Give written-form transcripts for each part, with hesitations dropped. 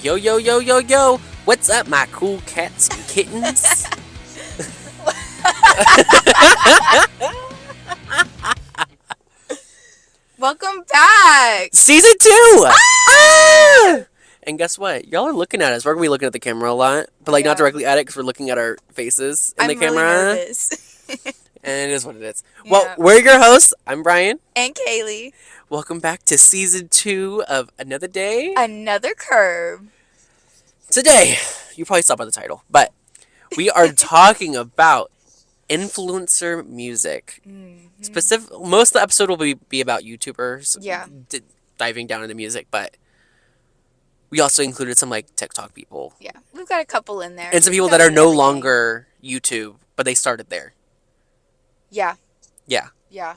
Yo, yo, yo, yo, yo! What's up, my cool cats and kittens? Welcome back! Season 2! Ah! And guess what? Y'all are looking at us. We're going to be looking at the camera a lot, but not directly at it because we're looking at our faces in the camera. I'm really nervous. And it is what it is. Yeah. Well, we're your hosts. I'm Bryan. And Kayleigh. Welcome back to Season 2 of Another Day. Another Curve. Today, you probably saw by the title, but we are talking about influencer music. Mm-hmm. Most of the episode will be about YouTubers. Yeah. Diving down into music, but we also included some like TikTok people. Yeah, we've got a couple in there. And some people that are no longer YouTube, but they started there. Yeah. Yeah. Yeah.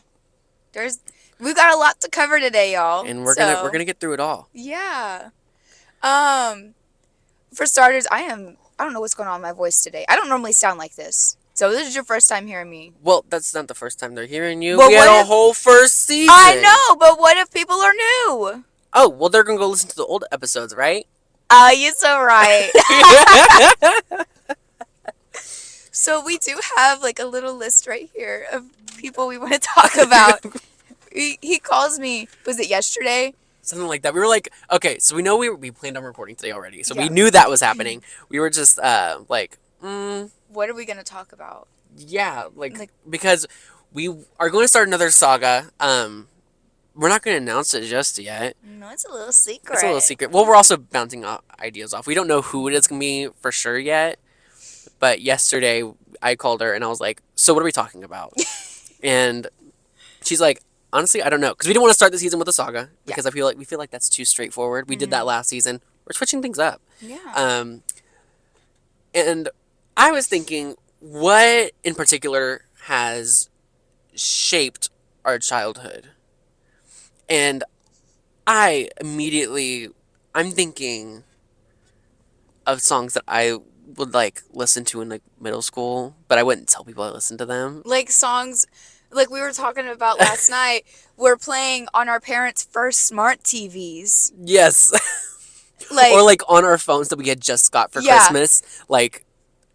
We've got a lot to cover today, y'all. And we're gonna get through it all. Yeah. For starters, I don't know what's going on with my voice today. I don't normally sound like this. So this is your first time hearing me. Well, that's not the first time they're hearing you. Well, we had a whole first season. I know, but what if people are new? Oh, well, they're going to go listen to the old episodes, right? Oh, you're so right. So we do have like a little list right here of people we want to talk about. He calls me, was it yesterday? Something like that. We were like, okay, so we know we planned on recording today already. So we knew that was happening. We were just what are we going to talk about? Yeah, like because we are going to start another saga. We're not going to announce it just yet. No, it's a little secret. It's a little secret. Well, we're also bouncing ideas off. We don't know who it is going to be for sure yet. But yesterday, I called her and I was like, so what are we talking about? And she's like, honestly, I don't know. Because we didn't want to start the season with a saga. Because we feel like that's too straightforward. We did that last season. We're switching things up. Yeah. And I was thinking, what in particular has shaped our childhood? And I'm thinking of songs that I would like listen to in like middle school, but I wouldn't tell people I listened to them. Like songs, like we were talking about last night, we're playing on our parents' first smart TVs. Yes. Or like on our phones that we had just got for Christmas, like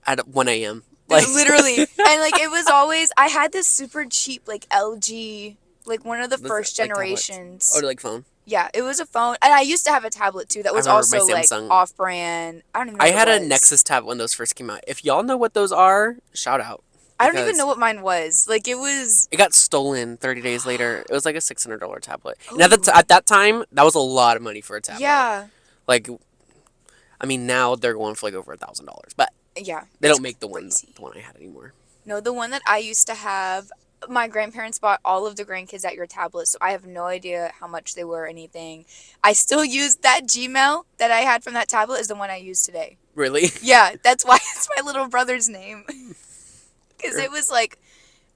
at 1 a.m. Like literally. And like it was always, I had this super cheap like LG, like one of the first generations. Or like phone. Yeah, it was a phone. And I used to have a tablet too that was also like off-brand. I don't even know I had a Nexus tablet when those first came out. If y'all know what those are, shout out. I don't even know what mine was. Like it got stolen 30 days later. It was like a $600 tablet. And at that time, that was a lot of money for a tablet. Yeah. Like, I mean, now they're going for like over $1,000. But yeah, they don't make the one I had anymore. No, the one that I used to have, my grandparents bought all of the grandkids at your tablet, so I have no idea how much they were or anything. I still use that Gmail that I had from that tablet is the one I use today. Really? Yeah, that's why it's my little brother's name. Because it was like,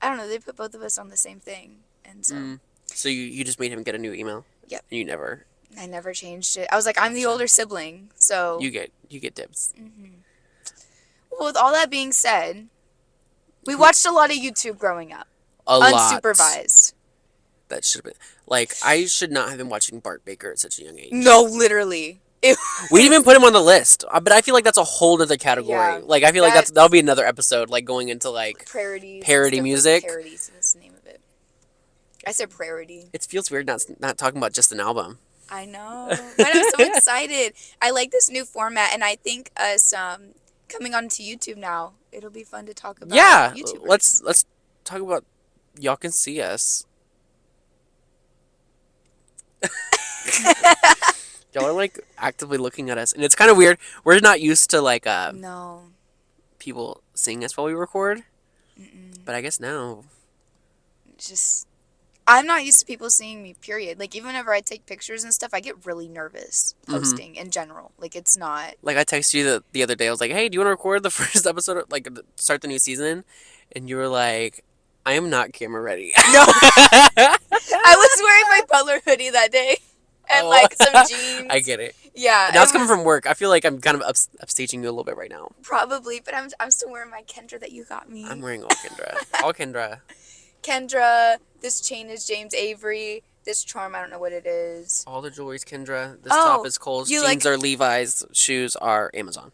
I don't know, they put both of us on the same thing. And so. So you just made him get a new email? Yep. And I never changed it. I was like, I'm the older sibling, so. You get dibs. Mm-hmm. Well, with all that being said, we watched a lot of YouTube growing up. Unsupervised. That should have been. Like, I should not have been watching Bart Baker at such a young age. No, literally. We didn't even put him on the list. But I feel like that's a whole other category. Yeah, like, I feel like that'll be another episode, like, going into, like, parody music. Like parodies is the name of it. I said parody. It feels weird not talking about just an album. I know. But I'm so excited. I like this new format, and I think us coming onto YouTube now, it'll be fun to talk about YouTubers. Let's talk about y'all can see us. Y'all are like actively looking at us, and it's kind of weird. We're not used to like no people seeing us while we record. But I guess now just I'm not used to people seeing me, period. Like even whenever I take pictures and stuff, I get really nervous posting in general. Like it's not like I texted you the other day. I was like, "Hey, do you want to record the first episode? Like start the new season?" And you were like, "I am not camera ready." No, I was wearing my Butler hoodie that day. And like some jeans. I get it. Yeah. Now it's coming from work. I feel like I'm kind of upstaging you a little bit right now. Probably, but I'm still wearing my Kendra that you got me. I'm wearing all Kendra. All Kendra. Kendra. This chain is James Avery. This charm, I don't know what it is. All the jewelry's Kendra. This top Oh, is Kohl's. you Jeans like are Levi's. Shoes are Amazon.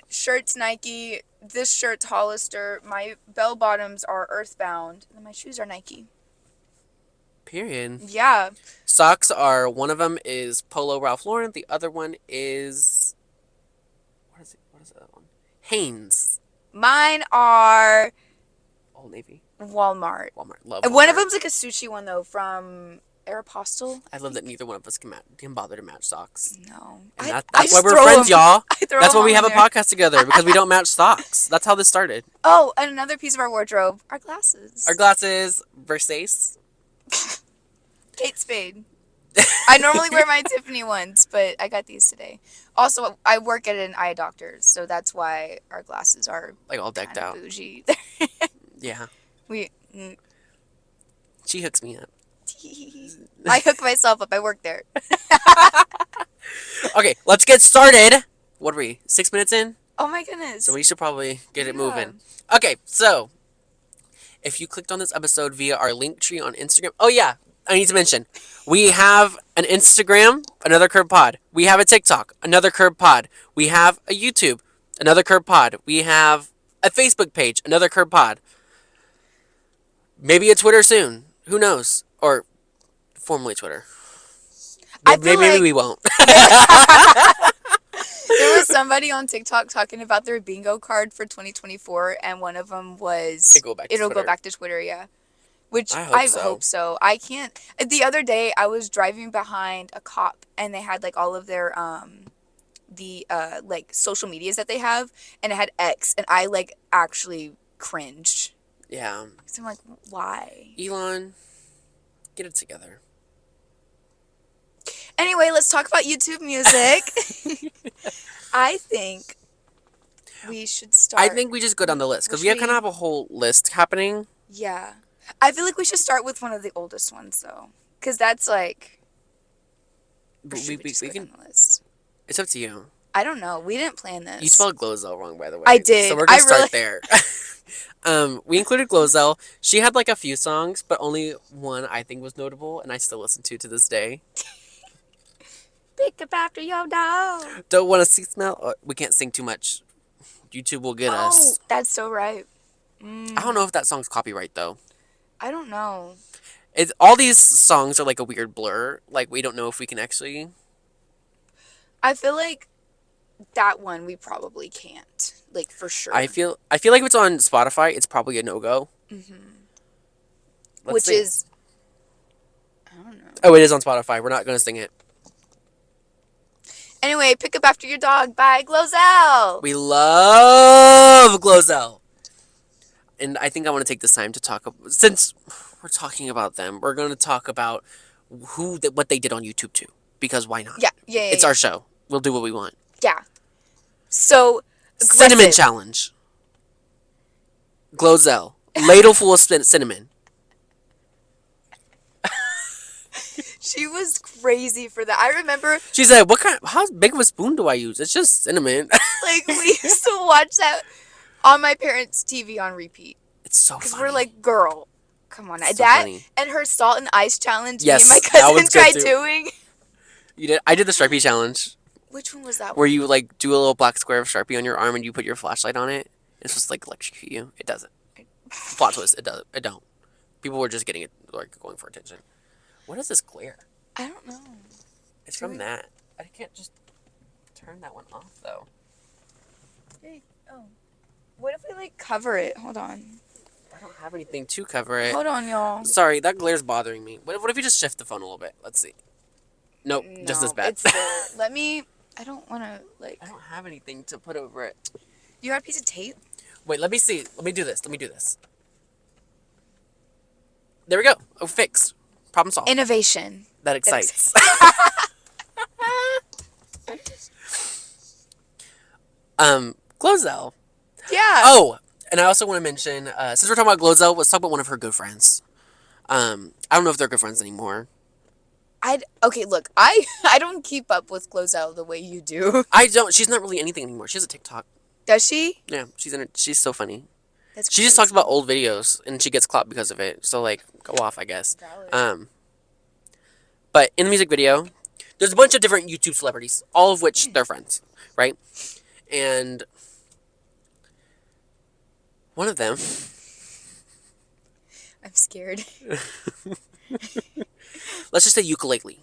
shirts Nike. This shirt's Hollister. My bell bottoms are Earthbound, and my shoes are Nike. Period. Yeah. Socks are, one of them is Polo Ralph Lauren. The other one is, what is it? What is that one? Hanes. Mine are Old Navy. Walmart. Walmart. Love And one of Walmart. them's like a sushi one though from Aeropostale. I love that neither one of us can bother to match socks. No, And I that's why just we're throw friends, 'em. y'all. I throw That's 'em why we all have a in there. podcast together, because we don't match socks. That's how this started. Oh, and another piece of our wardrobe, our glasses. Our glasses, Versace. Kate Spade. I normally wear my Tiffany ones, but I got these today. Also, I work at an eye doctor, so that's why our glasses are Like all decked kind out. of bougie. Yeah. we. She hooks me up. I hook myself up. I work there. Okay, let's get started. What are we? 6 minutes in? Oh my goodness. So we should probably get it Yeah. moving. Okay, so if you clicked on this episode via our link tree on Instagram. Oh yeah, I need to mention. We have an Instagram, Another Curb Pod. We have a TikTok, Another Curb Pod. We have a YouTube, Another Curb Pod. We have a Facebook page, Another Curb Pod. Maybe a Twitter soon. Who knows? Or formerly Twitter. I feel Maybe like we won't. there was somebody on TikTok talking about their bingo card for 2024, and one of them was It'll go go back to Twitter, yeah. Which I I hope so. hope so. I can't. The other day, I was driving behind a cop, and they had like all of their like social medias that they have, and it had X, and I like actually cringed. Yeah. So I'm like, why? Elon, get it together. Anyway, let's talk about YouTube music. I think we should start. I think we just go down the list because we kind of have a whole list happening. Yeah. I feel like we should start with one of the oldest ones, though. Because that's like. Or should we just go down the list? It's up to you. I don't know. We didn't plan this. You spelled Glozell wrong, by the way. I did. So we're going to start there. We included Glozell. She had like a few songs, but only one I think was notable, and I still listen to this day. Pick up after your dog. Don't want to see smell. We can't sing too much. YouTube will get us. Oh, that's so right. I don't know if that song's copyright though. I don't know. All these songs are like a weird blur. Like we don't know if we can actually. I feel like that one we probably can't. Like for sure. I feel like if it's on Spotify, it's probably a no-go. Which is. I don't know. Oh, it is on Spotify. We're not going to sing it. Anyway, Pick Up After Your Dog by Glozell. We love Glozell. And I think I want to take this time to talk about, since we're talking about them, we're going to talk about what they did on YouTube too. Because why not? Yeah. It's our show. We'll do what we want. Yeah. So, Cinnamon challenge. Glozell. Ladle full of cinnamon. She was crazy for that. I remember. She said, how big of a spoon do I use? It's just cinnamon. Like, we used to watch that on my parents' TV on repeat. It's so funny. Because we're like, girl, come on. So that funny. And her salt and ice challenge, Yes, me and my that cousin was good tried too. doing. You did. I did the Sharpie challenge. Which one was that Where one? you like do a little black square of Sharpie on your arm and you put your flashlight on it. It's just like electrocute you. It doesn't. Plot twist. It doesn't. It don't. People were just getting it, like going for attention. What is this glare? I don't know. It's from that. I can't just turn that one off though. Hey, oh. What if we like cover it? Hold on. I don't have anything to cover it. Hold on, y'all. Sorry, that glare's bothering me. What if you just shift the phone a little bit? Let's see. Nope, just as bad. It's there. Let me. I don't want to like. I don't have anything to put over it. You got a piece of tape? Wait, let me see. Let me do this. There we go. Oh, fixed. Problem solved. Innovation. That excites. Glozell. Yeah. Oh, and I also want to mention, since we're talking about Glozell, let's talk about one of her good friends. I don't know if they're good friends anymore. Okay, look, I don't keep up with Glozell the way you do. I don't. She's not really anything anymore. She has a TikTok. Does she? Yeah, she's so funny. That's She just talks about old videos, and she gets clout because of it. So, like, go off, I guess. Valid. But in the music video, there's a bunch of different YouTube celebrities, all of which they're friends, right? And one of them, I'm scared. let's just say ukulele,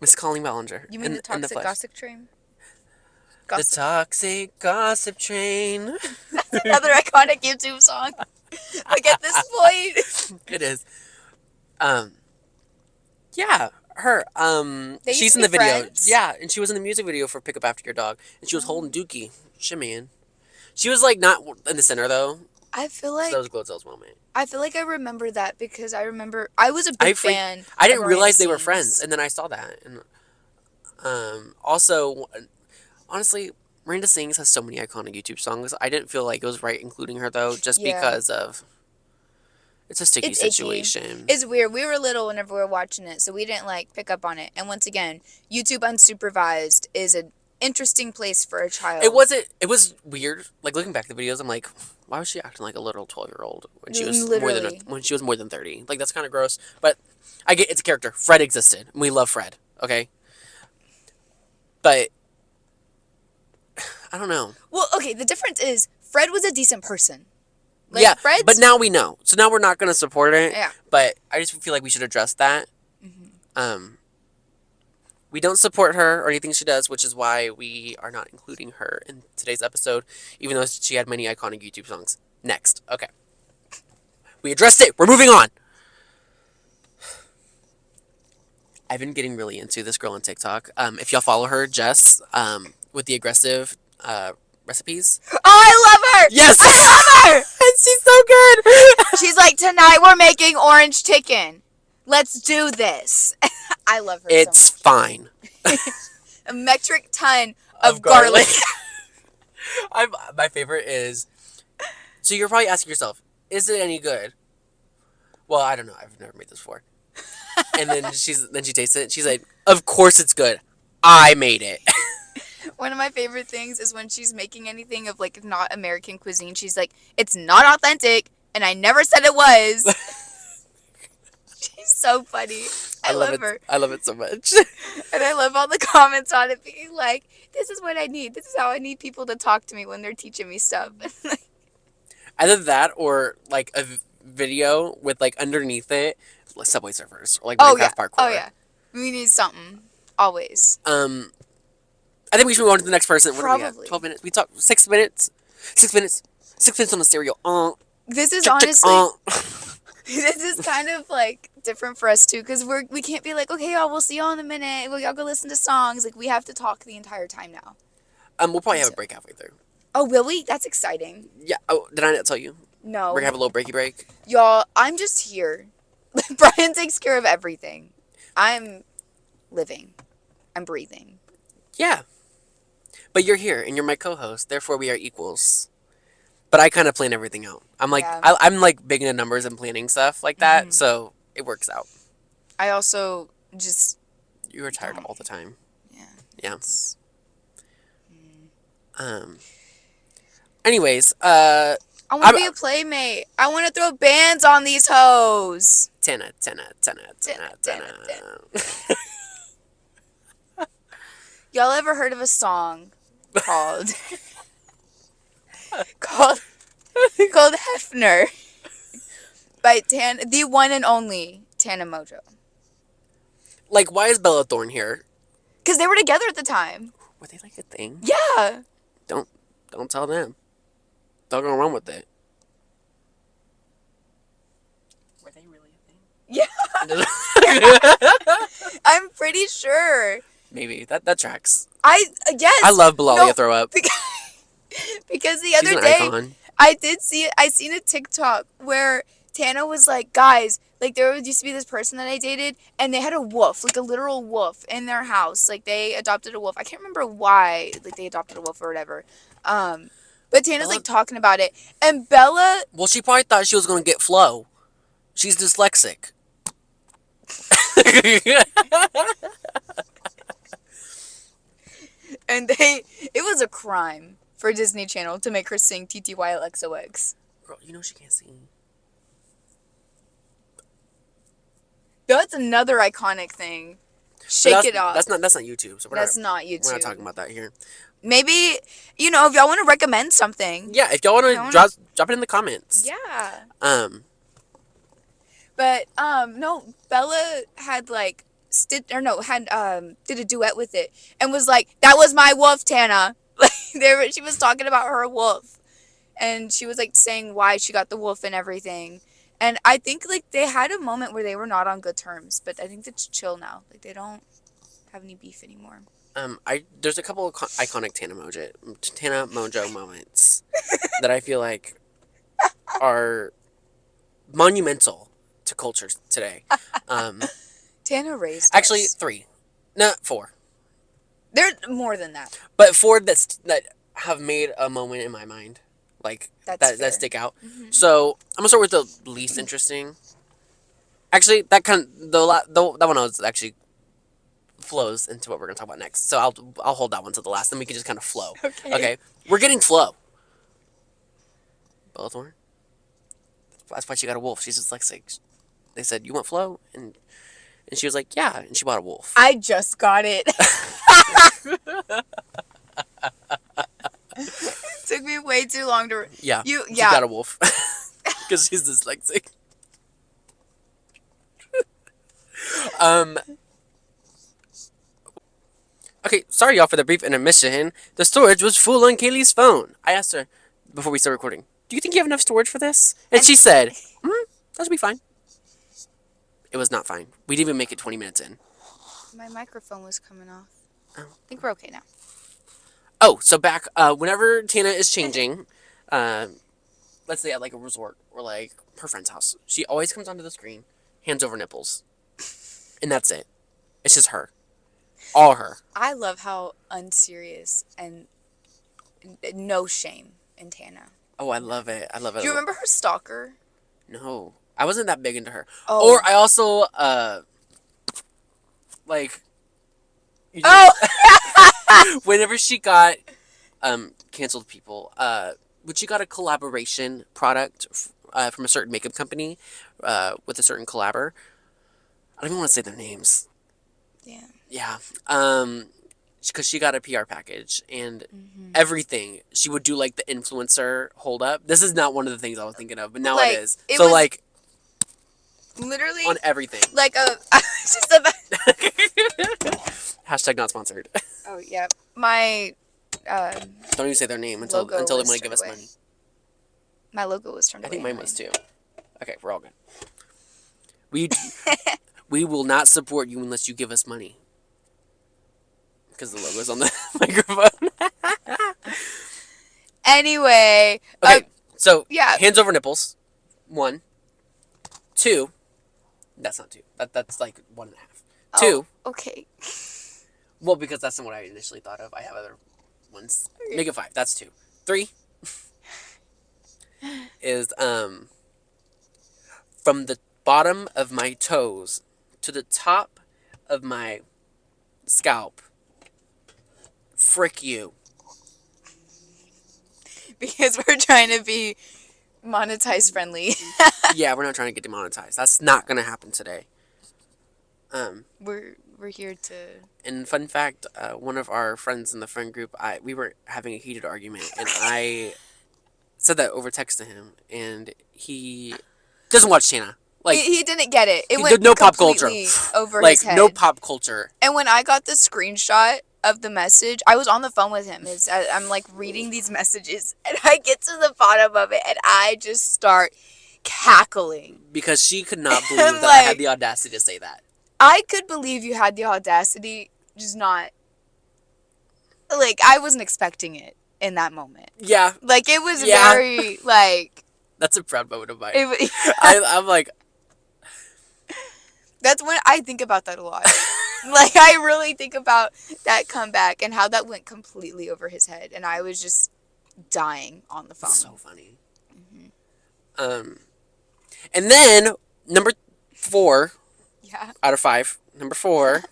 Miss Colleen Ballinger, You mean the in the toxic flesh. gossip train? The Gossip. toxic gossip train. That's another iconic YouTube song. Like at this point. It is. Um, yeah, her. They used She's to in be the video. friends? Yeah, and she was in the music video for "Pick Up After Your Dog," and she was holding Oh. Dookie, shimmying. She was like not in the center though. I feel So that like was a Glozell's moment. I remember that because I remember I was a big fan. I of didn't Miranda realize they were Sings. friends, and then I saw that, and also, honestly, Miranda Sings has so many iconic YouTube songs. I didn't feel like it was right including her though, just Yeah. because of it's a sticky It's icky. situation. It's weird. We were little whenever we were watching it, so we didn't like pick up on it. And once again, YouTube unsupervised is an interesting place for a child. It wasn't. It was weird. Like looking back at the videos, I'm like, why was she acting like a little 12-year-old when she was Literally. when she was more than 30? Like that's kind of gross. But I get it's a character. Fred existed. And we love Fred. Okay. But I don't know. Well, okay, the difference is Fred was a decent person. Like, yeah, Fred's... but now we know. So now we're not going to support it. Yeah. But I just feel like we should address that. Mm-hmm. We don't support her or anything she does, which is why we are not including her in today's episode, even though she had many iconic YouTube songs. Next. Okay. We addressed it. We're moving on. I've been getting really into this girl on TikTok. If y'all follow her, Jess, with the aggressive recipes. Oh, I love her! Yes! I love her! And she's so good! She's like, tonight we're making orange chicken. Let's do this. I love her It's so fine. much. A metric ton of garlic. My favorite is... So you're probably asking yourself, is it any good? Well, I don't know. I've never made this before. And then she tastes it. And she's like, of course it's good. I made it. One of my favorite things is when she's making anything of like not American cuisine. She's like, it's not authentic, and I never said it was. She's so funny. I love her. I love it so much. And I love all the comments on it being like, this is what I need. This is how I need people to talk to me when they're teaching me stuff. Either that or like a video with like underneath it, like Subway Surfers or like Oh Minecraft yeah. parkour. Oh yeah. We need something. Always. I think we should move on to the next person. What do we have? Probably. 12 minutes. We talked 6 minutes. 6 minutes. 6 minutes on the stereo. This is Tick, tick, honestly... This is kind of like different for us too, because we can't be like, okay, y'all, we'll see y'all in a minute. Well, y'all go listen to songs. Like, we have to talk the entire time now. We'll probably have a break halfway through. Oh, will we? That's exciting. Yeah. Oh, did I not tell you? No. We're gonna have a little breaky break. Y'all, I'm just here. Bryan takes care of everything. I'm living. I'm breathing. Yeah. But you're here and you're my co-host. Therefore, we are equals. But I kind of plan everything out. I'm like Yeah. I'm like big into numbers and planning stuff like that, so it works out. I also just... You are tired all the time. Yeah. Yeah. Anyways, I want to be a playmate. I want to throw bands on these hoes. Tenna. Y'all ever heard of a song called called Hefner by the one and only Tana Mojo? Like, why is Bella Thorne here? Because they were together at the time. Were they like a thing? Yeah. Don't tell them. They're gonna run with it. Were they really a thing? Yeah. I'm pretty sure. Maybe that tracks. Yes. I love Bilalia throw up. Because the She's other an day icon. I seen a TikTok where Tana was like, guys, like there used to be this person that I dated and they had a wolf, like a literal wolf in their house. Like they adopted a wolf. I can't remember why like they adopted a wolf or whatever. But Tana's like talking about it. And Bella... Well, she probably thought she was gonna get Flo. She's dyslexic. And it was a crime for Disney Channel to make her sing TTYLXOX. Girl, you know she can't sing. That's another iconic thing. But Shake it off. that's not YouTube, so That's not we're not talking YouTube. about that here. Maybe, if y'all want to recommend something. Yeah, if y'all want to drop it in the comments. Yeah. Um, But no, Bella had like did a duet with it and was like, "That was my wolf, Tana." Like she was talking about her wolf, and she was like saying why she got the wolf and everything. And I think like they had a moment where they were not on good terms, but I think it's chill now. Like they don't have any beef anymore. there's a couple of iconic Tana Mojo moments that I feel like are monumental to culture today. Um, Tana raised actually, us. 3, no, 4, There's more than that. but 4 that have made a moment in my mind, like That's that fair. stick out. Mhm. So I'm gonna start with the least interesting. Actually, that that one was actually flows into what we're gonna talk about next. So I'll hold that one to the last, then we can just kind of flow. Okay. Okay, we're getting flow. Bellator. That's why she got a wolf. She's just like they said, "You want flow?" And she was like, "Yeah," and she bought a wolf. I just got it. It took me way too long to. Yeah, You she yeah. got a wolf because she's dyslexic. um. Okay, sorry y'all for the brief intermission. The storage was full on Kayleigh's phone. I asked her before we started recording, "Do you think you have enough storage for this?" And she said, "That should be fine." It was not fine. We didn't even make it 20 minutes in. My microphone was coming off. Oh. I think we're okay now. Oh, so back, whenever Tana is changing, let's say at like a resort or like her friend's house, she always comes onto the screen, hands over nipples. And that's it. It's just her. All her. I love how unserious and no shame in Tana. Oh, I love it. I love it. Do you remember her stalker? No. I wasn't that big into her. Oh. Or I also, like... Oh! whenever she got, canceled people, when she got a collaboration product from a certain makeup company, with a certain collaborator, I don't even want to say their names. Yeah. Yeah. Because she got a PR package and everything. She would do like the influencer hold up. This is not one of the things I was thinking of, but now Like, it is. it So was like literally on everything. like a. I was just about. Hashtag not sponsored. Oh yeah, my. Don't even say their name until Logo they was want to give us turned away. money. My logo was turned I away. think mine was too. Okay, we're all good. We will not support you unless you give us money. Because the logo's on the microphone. Anyway. Okay, so yeah. hands over nipples. 1. 2. That's not 2. That's like 1.5. 2. Oh, okay. Well, because that's not what I initially thought of. I have other ones. Okay. Make it 5. That's 2. 3 is from the bottom of my toes to the top of my scalp. Frick you. Because we're trying to be monetized friendly. Yeah, we're not trying to get demonetized. That's not gonna happen today. We're here to. And fun fact, one of our friends in the friend group, we were having a heated argument, and I said that over text to him, and he doesn't watch Tana. Like He didn't get it. It he went did no pop culture completely over like his head. no pop culture. And when I got the screenshot of the message, I was on the phone with him. I'm like reading these messages, and I get to the bottom of it, and I just start cackling Because she could not believe that I like, had the audacity to say that. I could believe you had the audacity, just not. Like, I wasn't expecting it in that moment. Yeah. Like, it was Yeah. very, like. That's a proud moment of mine. It, I'm like. That's when I think about that a lot. Like, I really think about that comeback and how that went completely over his head. And I was just dying on the phone. So funny. And then, number 4. Yeah. Out of 5. Number 4.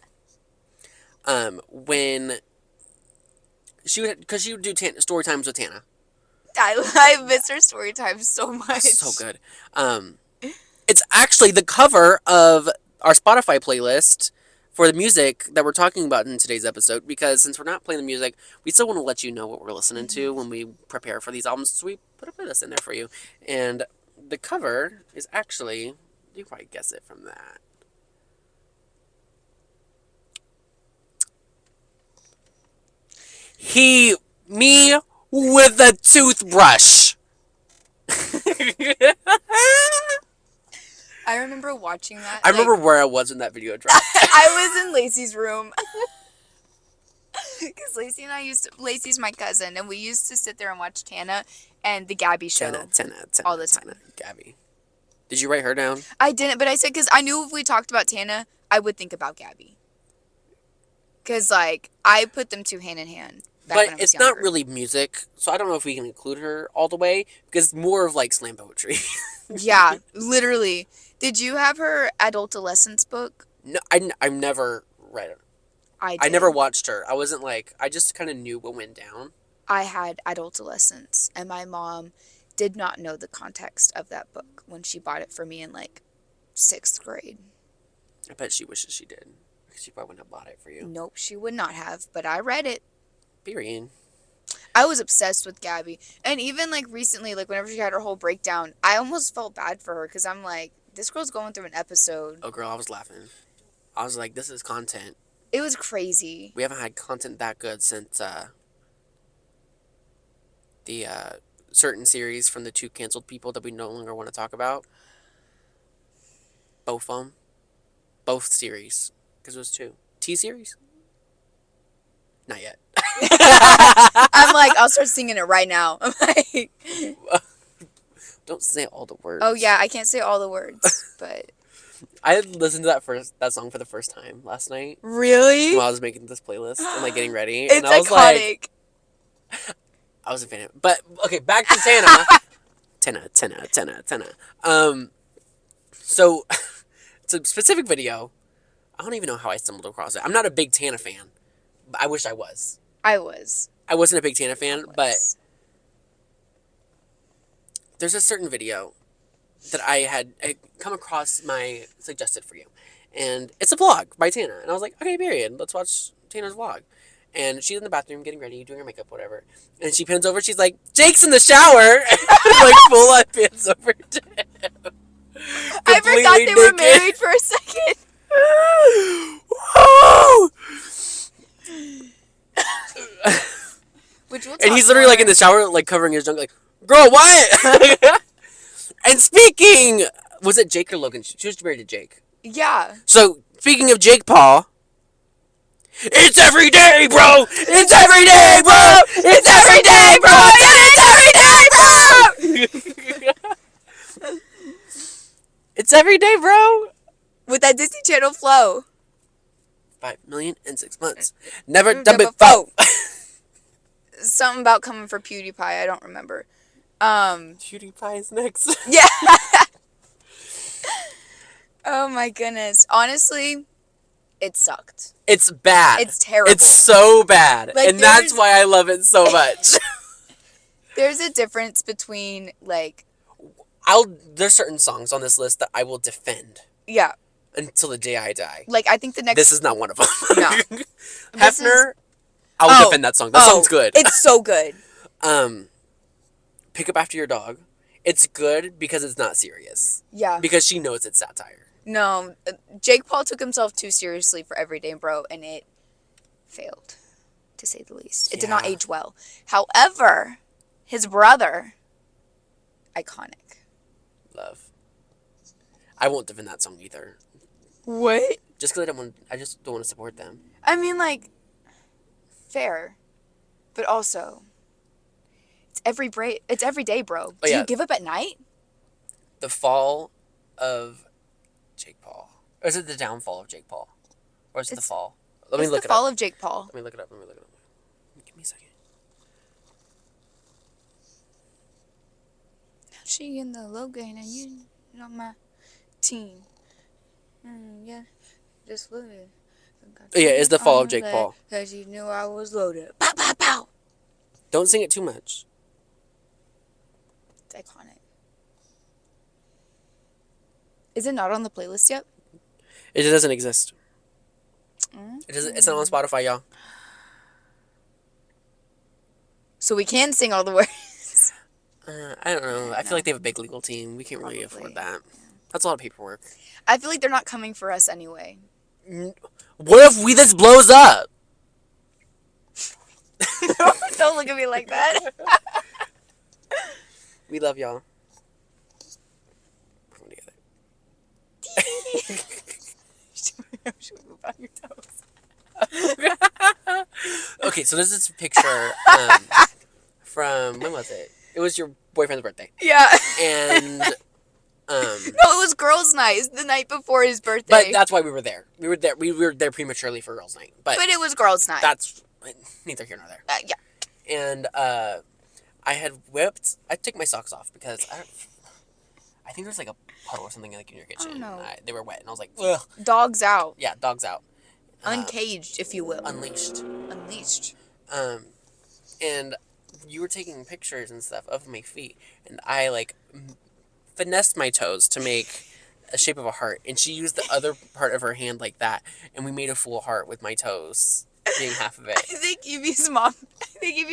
When she would, because she would do story times with Tana. I miss her story time so much. So good. It's actually the cover of our Spotify playlist for the music that we're talking about in today's episode, because since we're not playing the music, we still want to let you know what we're listening to when we prepare for these albums. So we put a playlist in there for you. And the cover is actually, you can probably guess it from that. Me with a toothbrush. I remember watching that. I remember where I was when that video dropped. I was in Lacey's room. Because Lacey's my cousin, and we used to sit there and watch Tana and the Gabby show all the time. Gabby. Did you write her down? I didn't, but I said, because I knew if we talked about Tana, I would think about Gabby. Because, like, I put them two hand in hand. But it's not really music, so I don't know if we can include her all the way, because it's more of, like, slam poetry. Yeah, literally. Did you have her adolescence book? No, I've never read it. I never watched her. I wasn't like, I just kind of knew what went down. I had adolescence, and my mom did not know the context of that book when she bought it for me in, like, 6th grade. I bet she wishes she did. Because she probably wouldn't have bought it for you. Nope, she would not have, but I read it. Period. I was obsessed with Gabby. And even, like, recently, like, whenever she had her whole breakdown, I almost felt bad for her, because I'm like, this girl's going through an episode. Oh, girl, I was laughing. I was like, this is content. It was crazy. We haven't had content that good since the certain series from the 2 canceled people that we no longer want to talk about. Both of them. Both series. Because it was 2. T-series? Not yet. I'm like, I'll start singing it right now. I'm like... Don't say all the words. Oh, yeah, I can't say all the words, but... I listened to that song for the first time last night. Really? While I was making this playlist and, like, getting ready. It's and I was iconic. Like, I was a fan of it. But, okay, back to Tana. Tana. So, it's a specific video. I don't even know how I stumbled across it. I'm not a big Tana fan. But I wish I was. I was. I wasn't a big Tana fan, but there's a certain video that I had come across my suggested for you. And it's a vlog by Tana. And I was like, okay, period. Let's watch Tana's vlog. And she's in the bathroom getting ready, doing her makeup, whatever. And she pans over, she's like, Jake's in the shower! Like, full on pans over to him. I forgot they were married for a second. Whoa! And he's literally, like, in the shower, like, covering his junk, like, girl, what? And speaking, was it Jake or Logan? She was married to Jake. Yeah. So, speaking of Jake Paul, it's every day, bro! It's every day, bro! It's every day, bro! It's every day, bro! It's every day, bro! With that Disney Channel flow. 5 million in 6 months. Never done before. Something about coming for PewDiePie. I don't remember. PewDiePie is next. Yeah. Oh my goodness. Honestly, it sucked. It's bad. It's terrible. It's so bad. Like, and that's why I love it so much. There's a difference between, like... There's certain songs on this list that I will defend. Yeah. Until the day I die. Like, I think the next... This is not one of them. No. Hefner, I will defend that song. That song's good. It's so good. Pick Up After Your Dog. It's good because it's not serious. Yeah. Because she knows it's satire. No. Jake Paul took himself too seriously for Everyday Bro, and it failed, to say the least. It did not age well. However, his brother, iconic. Love. I won't defend that song either. What? Just because I just don't want to support them. I mean, like, fair. But also, it's every day, bro. Do you give up at night? The fall of Jake Paul. Or is it the downfall of Jake Paul? Or is it the fall? Let me look it up. It's the fall of Jake Paul. Let me look it up. Give me a second. She in the low gain and you on my team. Yeah, just look it. Yeah, it's the fall of Jake Paul. Because you knew I was loaded. Pow, pow, pow. Don't sing it too much. It's iconic. Is it not on the playlist yet? It doesn't exist. Mm. It's not on Spotify, y'all. So we can sing all the words. I don't know. I feel No, like they have a big legal team. We can't really afford probably. that. That's a lot of paperwork. I feel like they're not coming for us anyway. What if this blows up? Don't look at me like that. We love y'all. We're together. Should we move on your toes? Okay, so this is a picture from when was it? It was your boyfriend's birthday, Yeah. and No, it was girls' night. It's the night before his birthday. but that's why we were there. We were there. We were there prematurely for girls' night, but it was girls' night. that's neither here nor there. Yeah. And I took my socks off because I think there's like a puddle or something like in your kitchen. Oh, no. They were wet, and I was like, ugh. Dogs out. Yeah, dogs out. Uncaged, if you will. Unleashed. Unleashed. And you were taking pictures and stuff of my feet, and I like finessed my toes to make a shape of a heart, and she used the other part of her hand like that, and we made a full heart with my toes being half of it. I think Evie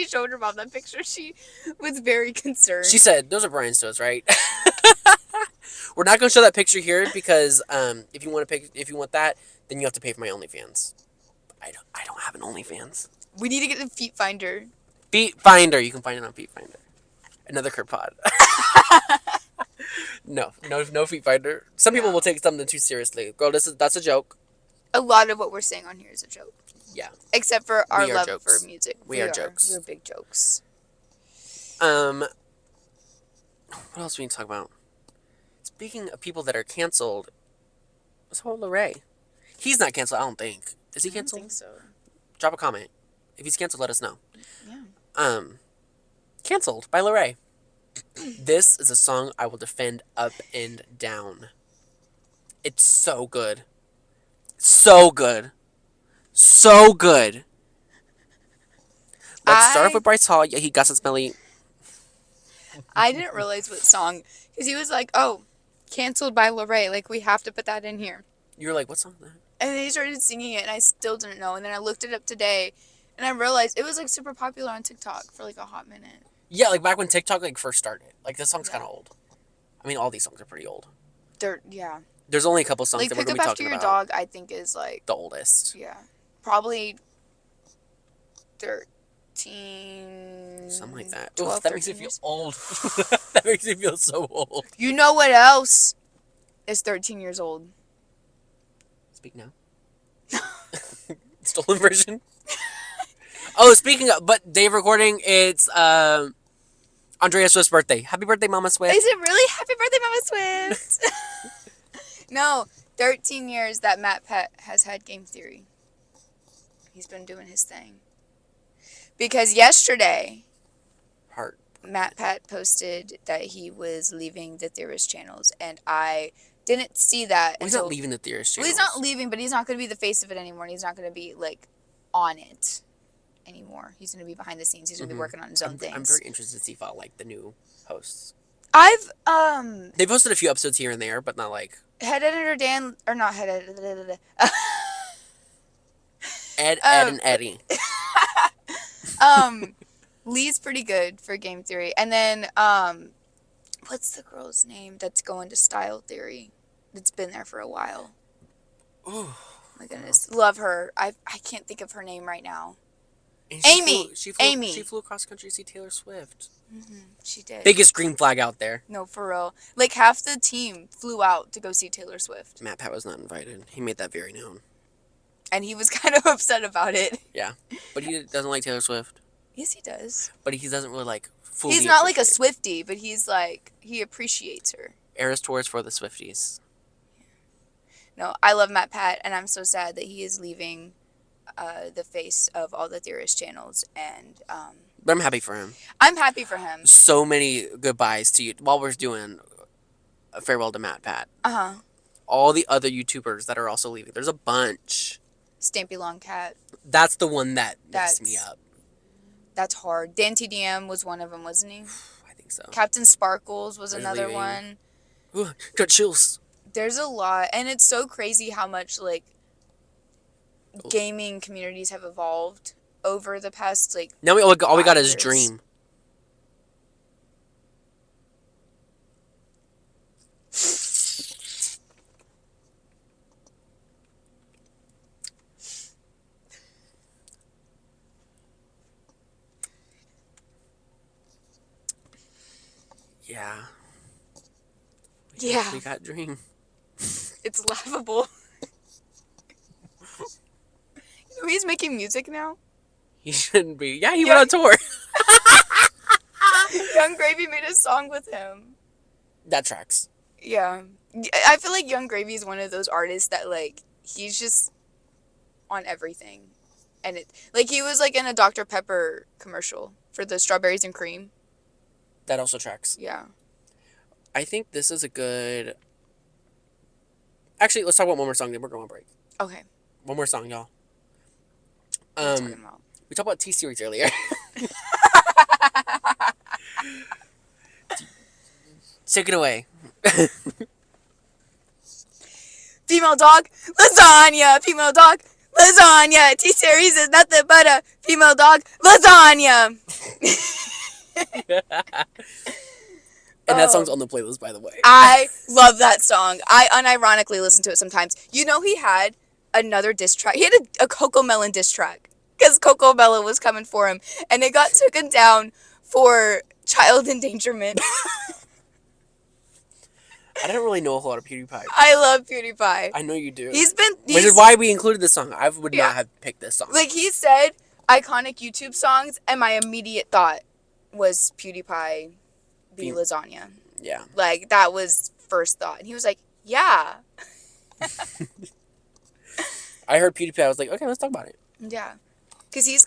showed her mom that picture. She was very concerned. She said, "Those are Bryan's toes, right?" We're not gonna show that picture here because if you want that, then you have to pay for my OnlyFans. I don't have an OnlyFans. We need to get the feet finder. Feet Finder, you can find it on Feet Finder. Another Crip Pod. No Feet Finder. Some people will take something too seriously. Girl, that's a joke. A lot of what we're saying on here is a joke. Yeah. Except for our We are love jokes. for music. We are jokes. We're big jokes. What else we need to talk about? Speaking of people that are canceled, what's about Larray? He's not canceled, I don't think. Is he canceled? I don't think so. Drop a comment. If he's canceled, let us know. Yeah. Canceled by Larray. This is a song I will defend up and down. It's so good. So good. So good. Let's start off with Bryce Hall. Yeah, he got some smelly. I didn't realize what song, because he was like, "Oh, canceled by Larray. Like we have to put that in here." You were like, what song is that? And then he started singing it, and I still didn't know. And then I looked it up today, and I realized it was like super popular on TikTok for like a hot minute. Yeah, like back when TikTok like first started. Like this song's kind of old. I mean, all these songs are pretty old. Yeah. There's only a couple songs Like that we're Pick gonna Up be After talking Your about. Dog, I think is like The oldest. yeah, probably 13. Something like that. 12, Oof, that makes me 13 feel years. old. That makes me feel so old. You know what else is 13 years old? Speak now. Stolen version. Oh, speaking of, but day of recording, it's Andrea Swift's birthday. Happy birthday, Mama Swift. Is it really? Happy birthday, Mama Swift! No, 13 years that Matt Pett has had Game Theory. He's been doing his thing. Because yesterday, Heart. Matt Pett posted that he was leaving the Theorist channels, and I didn't see that. Well, he's not leaving the Theorist Well, channels. he's not leaving, but he's not going to be the face of it anymore, and he's not going to be, like, on it anymore. He's going to be behind the scenes. He's going to be working on his own things. I'm very interested to see if I'll like the new hosts. I've, They've posted a few episodes here and there, but not like... head editor Dan, or not head editor, Ed, and Eddie. Lee's pretty good for Game Theory. And then, what's the girl's name that's going to Style Theory? That's been there for a while. Ooh. My goodness. Love her. I can't think of her name right now. And Amy. Amy. She flew across country to see Taylor Swift. Mm-hmm. She did. Biggest green flag out there. No, for real. Like, half the team flew out to go see Taylor Swift. Matt Pat was not invited. He made that very known. And he was kind of upset about it. Yeah. But he doesn't like Taylor Swift. Yes, he does. But he doesn't really like fully He's not like a Swiftie, but he's like, he appreciates her. Eras tours for the Swifties. No, I love Matt Pat, and I'm so sad that he is leaving the face of all the Theorist channels. And But I'm happy for him. I'm happy for him. So many goodbyes to you while we're doing a farewell to Matt Pat. Uh-huh. All the other YouTubers that are also leaving. There's a bunch. Stampy Long Cat. That's the one that messed me up. That's hard. Dan TDM was one of them, wasn't he? I think so. Captain Sparkles was There's another leaving. one. Ooh, got chills. There's a lot, and it's so crazy how much like gaming communities have evolved over the past like Now all we got 5 is years. Dream. Yeah. Yeah, We got Dream. it's laughable. You know, he's making music now. He shouldn't be. Yeah, he went Yeah, on tour. Young Gravy made a song with him. That tracks. Yeah. I feel like Young Gravy is one of those artists that like he's just on everything. And it like he was like in a Dr. Pepper commercial for the strawberries and cream. That also tracks. Yeah. I think this is a good. Actually, let's talk about one more song. Then we're going on break. Okay. One more song, y'all. What are we talking about? We talked about T Series earlier. Take it away. Female dog, lasagna. Female dog, lasagna. T Series is nothing but a female dog, lasagna. And that Oh, song's on the playlist, by the way. I love that song. I unironically listen to it sometimes. You know, he had another diss track. He had a Coco Melon diss track because Coco Melon was coming for him, and it got taken down for child endangerment. I don't really know a whole lot of PewDiePie. I love PewDiePie. I know you do. Which is He's why we included this song. I would yeah. not have picked this song. Like he said, iconic YouTube songs, and my immediate thought was PewDiePie be lasagna. Yeah. Like that was first thought, and he was like, "Yeah." I heard PewDiePie. I was like, okay, let's talk about it. Yeah, because he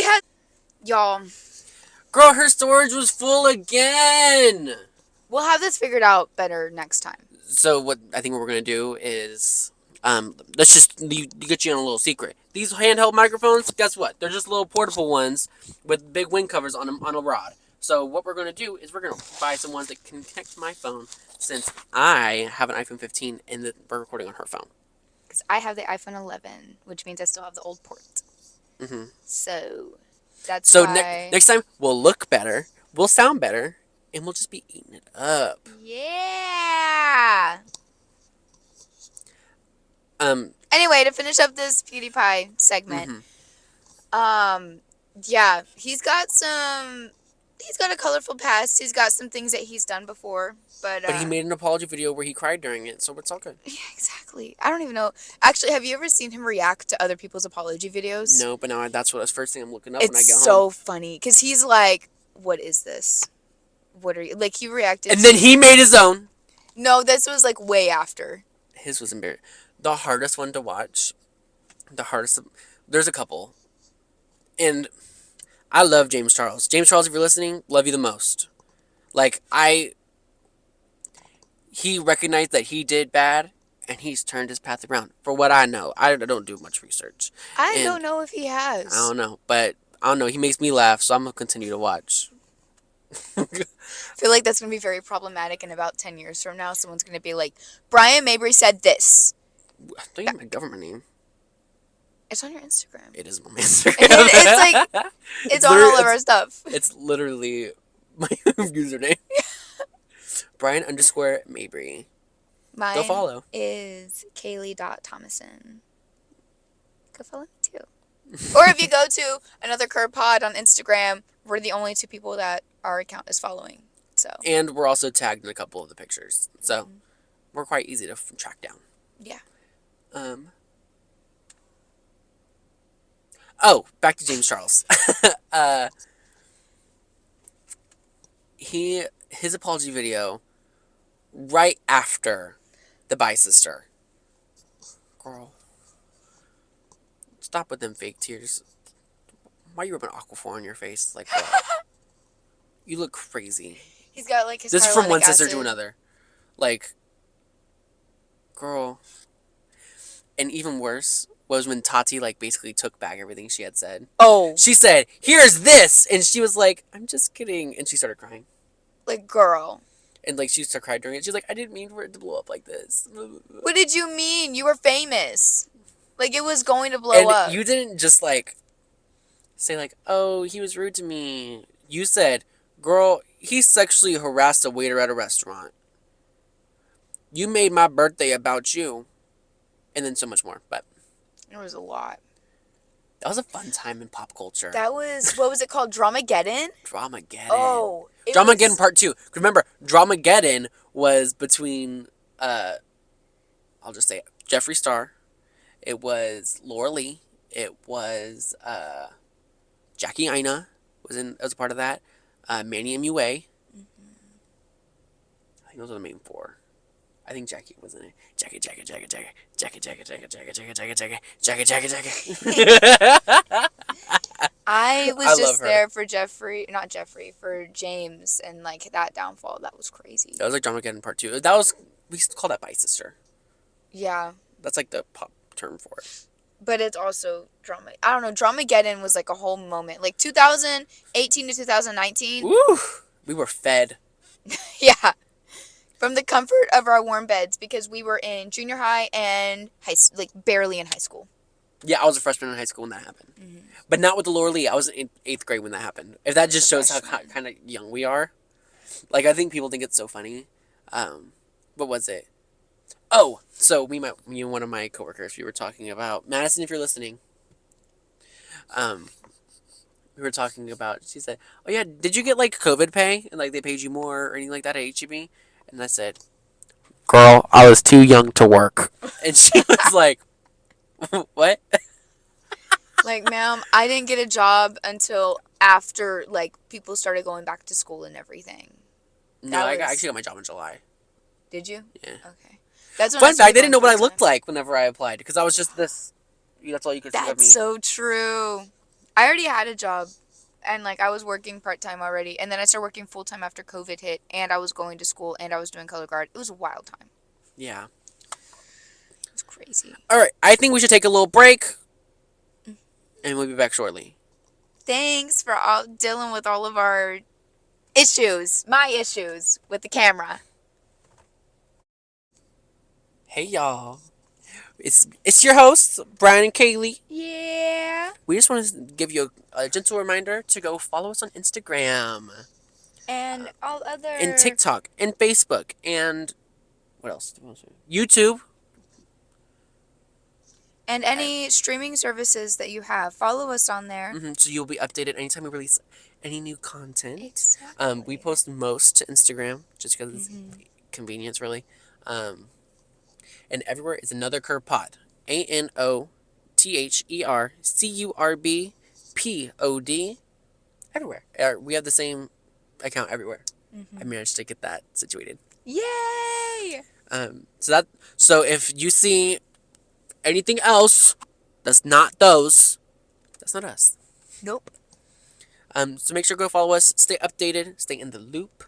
had y'all. Girl, her storage was full again. We'll have this figured out better next time. So what we're gonna do is, let's just get you on a little secret. These handheld microphones, guess what? They're just little portable ones with big wing covers on them on a rod. So what we're gonna do is we're gonna buy some ones that can connect to my phone, since I have an iPhone 15 and we're recording on her phone. Because I have the iPhone 11, which means I still have the old port. Mm-hmm. So that's So why. next time we'll look better, we'll sound better, and we'll just be eating it up. Yeah. Um. Anyway, to finish up this PewDiePie segment, yeah, he's got a colorful past. He's got some things that he's done before, but he made an apology video where he cried during it, so it's all good. yeah, exactly. I don't even know. Actually, have you ever seen him react to other people's apology videos? No, but now that's the first thing I'm looking up It's when I get so home. funny because he's like, "What is this? What are you like?" He reacted, And then he made his own. No, this was like way after. His was embarrassing. The hardest one to watch. There's a couple, and I love James Charles. James Charles, if you're listening, love you the most. Like he recognized that he did bad, and he's turned his path around. For what I know, I don't do much research. I And don't know if he has. I don't know, but I don't know. He makes me laugh, so I'm gonna continue to watch. I feel like that's going to be very problematic in about 10 years from now. Someone's going to be like, Brian Mabry said this. Don't use my government name. It's on your Instagram. It is on my Instagram. It's like, it's on all of our stuff. It's literally my username. Bryan_Mabry. Mine Go follow. is Kayleigh.Thomason. Go follow me too. Or if you go to another Curb Pod on Instagram, we're the only two people that our account is following. So. And we're also tagged in a couple of the pictures. So we're quite easy to track down. Yeah. Oh, back to James Charles. His apology video right after the Bye Sister. Girl. Stop with them fake tears. Why are you rubbing Aquaphor on your face? Like what? You look crazy. He's got like his This is from one hyaluronic sister acid. to another. Like, girl. And even worse was when Tati like basically took back everything she had said. Oh. She said, "Here's this," and she was like, "I'm just kidding," and she started crying. Like, girl. And like she used to cry during it. She's like, I didn't mean for it to blow up like this. What did you mean? You were famous. Like, it was going to blow And up. you didn't just like say like, oh, he was rude to me. You said, girl, he sexually harassed a waiter at a restaurant. You made my birthday about you. And then so much more. But It was a lot. that was a fun time in pop culture. That was, what was it called? Dramageddon? Dramageddon. Oh, it Dramageddon was... Part 2. Remember, Dramageddon was between, I'll just say it, Jeffree Star. It was Laura Lee. It was, Jackie Aina was a part of that. Manny MUA. I think those are the main four. I think Jackie was in it. Jackie. I was I love just her. there for not Jeffrey, for James and like that downfall. That was crazy. That was like Dramageddon Part 2. That was, we used to call that Bye Sister. Yeah, That's like the pop term for it. but it's also drama. I don't know. Dramageddon was like a whole moment. Like 2018 to 2019. Woo! We were fed. Yeah. From the comfort of our warm beds because we were in junior high and like barely in high school. Yeah, I was a freshman in high school when that happened. Mm-hmm. But not with the Laura Lee. I was in 8th grade when that happened. If that just shows how kind of young we are. Like, I think people think it's so funny. What was it? Oh, so me and one of my coworkers, we were talking about, Madison, if you're listening, we were talking about, she said, oh yeah, did you get like COVID pay? And like they paid you more or anything like that at HEB? And I said, girl, I was too young to work. And she was like, what? Like, ma'am, I didn't get a job until after like people started going back to school and everything. No, I actually got my job in July. Did you? Yeah. Okay. That's when Fun fact, they didn't know what I looked like whenever I applied because I was just this. That's all you could see of me. That's so true. I already had a job, and like I was working part-time already, and then I started working full-time after COVID hit, and I was going to school, and I was doing color guard. It was a wild time. Yeah. It was crazy. All right, I think we should take a little break, and we'll be back shortly. Thanks for dealing with all of our issues, my issues with the camera. Hey y'all, it's your hosts Bryan and Kayleigh. Yeah. We just want to give you a gentle reminder to go follow us on Instagram And all other and TikTok and Facebook and what else? YouTube. And any streaming services that you have, follow us on there. Mm-hmm, so you'll be updated anytime we release any new content. Exactly. We post most to Instagram just because it's convenience, really. And everywhere is Another Curb Pod. ANOTHERCURBPOD. Everywhere. We have the same account everywhere. I managed to get that situated. Yay! So if you see anything else that's not those, that's not us. Nope. So make sure to go follow us, stay updated, stay in the loop.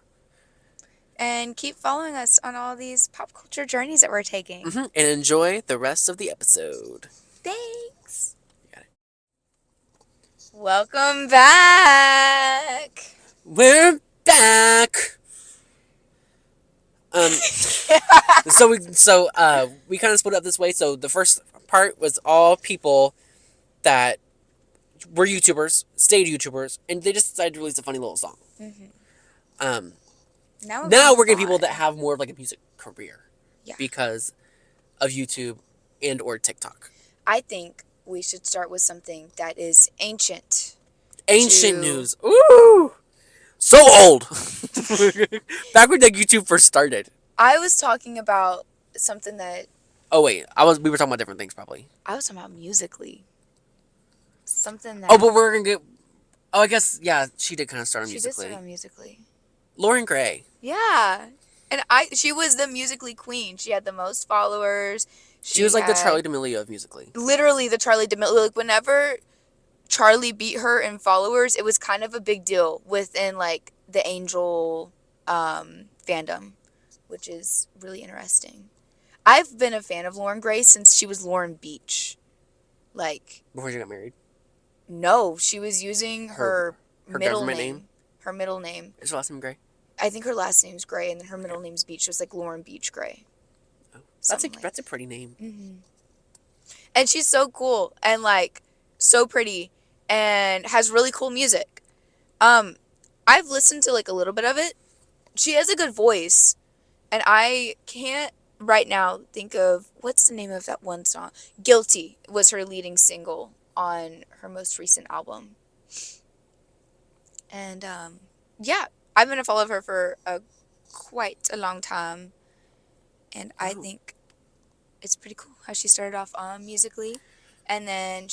And keep following us on all these pop culture journeys that we're taking. And enjoy the rest of the episode. Thanks. Got it. Welcome back. We're back. So we kind of split up this way. So the first part was all people that were YouTubers, stayed YouTubers, and they just decided to release a funny little song. Now we're getting people that have more of like a music career because of YouTube and or TikTok. I think we should start with something that is ancient. Ancient news. Ooh! So old! Back when like YouTube first started. I was talking about something that... Oh wait, we were talking about different things probably. I was talking about Musically. Something that... Oh, but we're gonna get... Oh, I guess, yeah, she did kind of start on Musically. She did start on Musically. Lauren Gray. Yeah. And she was the Musically queen. She had the most followers. She was like the Charli D'Amelio of Musically. Literally the Charli D'Amelio. Like, whenever Charli beat her in followers, it was kind of a big deal within, like, the Angel fandom, which is really interesting. I've been a fan of Lauren Gray since she was Lauren Beach. Like... Before she got married? No, she was using her middle government name. Her middle name. Is her last name Gray? I think her last name's Gray, and then her middle name's Beach. So it's like Lauren Beach Gray. Oh, Something like that's a pretty name. hmm And she's so cool and like so pretty and has really cool music. Um, I've listened to like a little bit of it. She has a good voice, and I can't right now think of what's the name of that one song. Guilty was her leading single on her most recent album. And yeah, I've been a follow of her for quite a long time, and I Oh, think it's pretty cool how she started off musically, and then